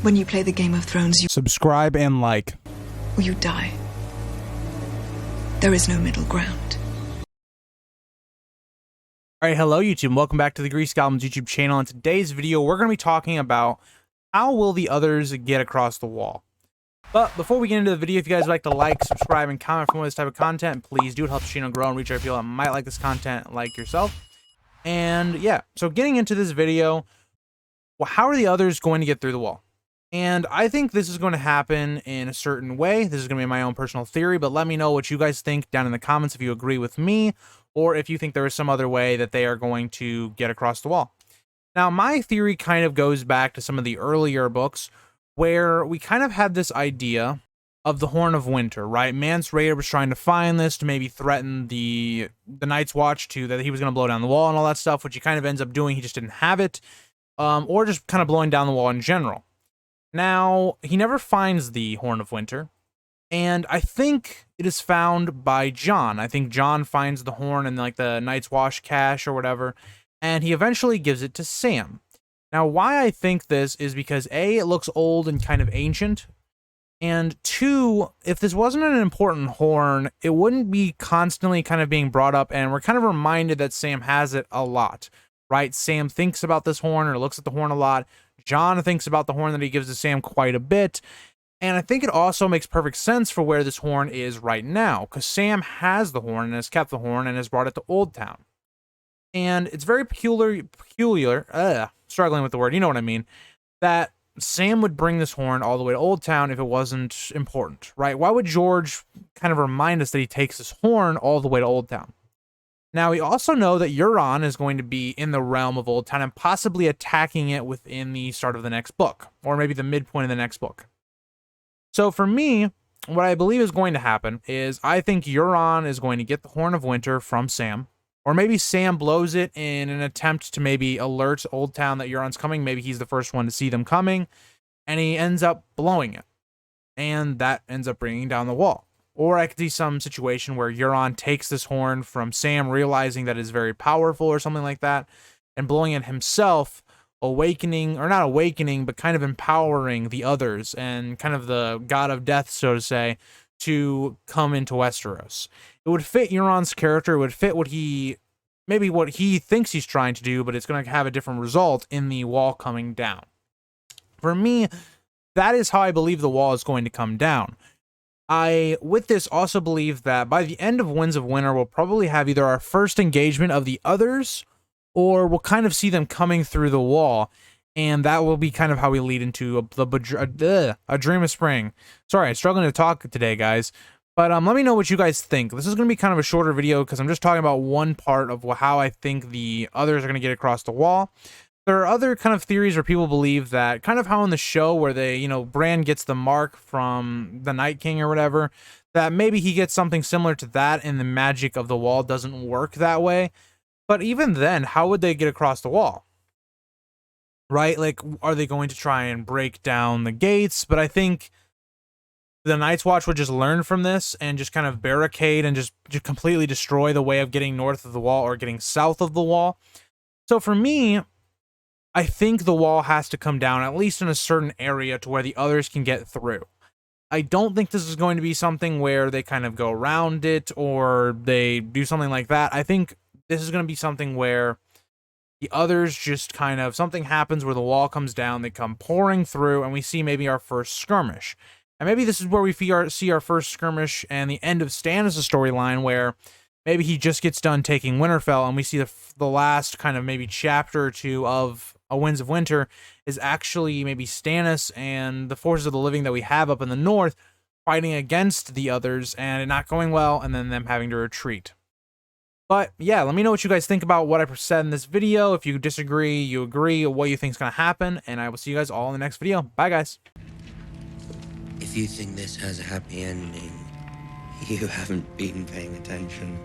When you play the Game of Thrones, you Subscribe and like. or you die. There is no middle ground. Alright, hello YouTube, welcome back to the Grease Goblins YouTube channel. In today's video, we're going to be talking about how will the others get across the wall. But before we get into the video, if you guys would like to like, subscribe, and comment for more of this type of content, please do. It helps the channel grow and reach other people that might like this content like yourself. And yeah, so getting into this video, well, how are the others going to get through the wall? And I think this is going to happen in a certain way. This is going to be my own personal theory, but let me know what you guys think down in the comments if you agree with me, or if you think there is some other way that they are going to get across the wall. Now, my theory kind of goes back to some of the earlier books where we kind of had this idea of the Horn of Winter, right? Mance Rayder was trying to find this to maybe threaten the Night's Watch to that he was going to blow down the wall and all that stuff, which he kind of ends up doing. He just didn't have it, or just kind of blowing down the wall in general. Now, he never finds the Horn of Winter, and I think it is found by Jon. I think Jon finds the horn in like the Night's Watch cache or whatever, and he eventually gives it to Sam. Now, why I think this is because A, it looks old and kind of ancient, and two, if this wasn't an important horn, it wouldn't be constantly kind of being brought up, and we're kind of reminded that Sam has it a lot, right? Sam thinks about this horn or looks at the horn a lot. Jon thinks about the horn that he gives to Sam quite a bit. And I think it also makes perfect sense for where this horn is right now, because Sam has the horn and has kept the horn and has brought it to Old Town. And it's very peculiar, struggling with the word, you know what I mean, that Sam would bring this horn all the way to Old Town if it wasn't important, right? Why would George kind of remind us that he takes this horn all the way to Old Town? Now, we also know that Euron is going to be in the realm of Old Town and possibly attacking it within the start of the next book, or maybe the midpoint of the next book. So for me, what I believe is going to happen is I think Euron is going to get the Horn of Winter from Sam, or maybe Sam blows it in an attempt to maybe alert Old Town that Euron's coming. Maybe he's the first one to see them coming, and he ends up blowing it, and that ends up bringing down the wall. Or I could see some situation where Euron takes this horn from Sam, realizing that it's very powerful or something like that, and blowing it himself, awakening, or not awakening, but kind of empowering the others and kind of the god of death, so to say, to come into Westeros. It would fit Euron's character, it would fit what he thinks he's trying to do, but it's going to have a different result in the wall coming down. For me, that is how I believe the wall is going to come down. I, with this, also believe that by the end of Winds of Winter, we'll probably have either our first engagement of the others, or we'll kind of see them coming through the wall, and that will be kind of how we lead into a Dream of Spring. Sorry, I'm struggling to talk today, guys. But let me know what you guys think. This is going to be kind of a shorter video because I'm just talking about one part of how I think the others are going to get across the wall. There are other kind of theories where people believe that kind of how in the show where they, Bran gets the mark from the Night King or whatever, that maybe he gets something similar to that and the magic of the wall doesn't work that way. But even then, how would they get across the wall? Right? Like, are they going to try and break down the gates? But I think the Night's Watch would just learn from this and just kind of barricade and just completely destroy the way of getting north of the wall or getting south of the wall. So for me, I think the wall has to come down, at least in a certain area, to where the others can get through. I don't think this is going to be something where they kind of go around it or they do something like that. I think this is going to be something where the others just kind of, something happens where the wall comes down, they come pouring through, and we see maybe our first skirmish. And maybe this is where we see our first skirmish and the end of Stannis' storyline, where maybe he just gets done taking Winterfell, and we see the last kind of maybe chapter or two of A Winds of Winter is actually maybe Stannis and the forces of the living that we have up in the north fighting against the others and it not going well, and then them having to retreat. But yeah, let me know what you guys think about what I said in this video. If you disagree, you agree, what you think is going to happen, and I will see you guys all in the next video. Bye, guys. If you think this has a happy ending, you haven't been paying attention.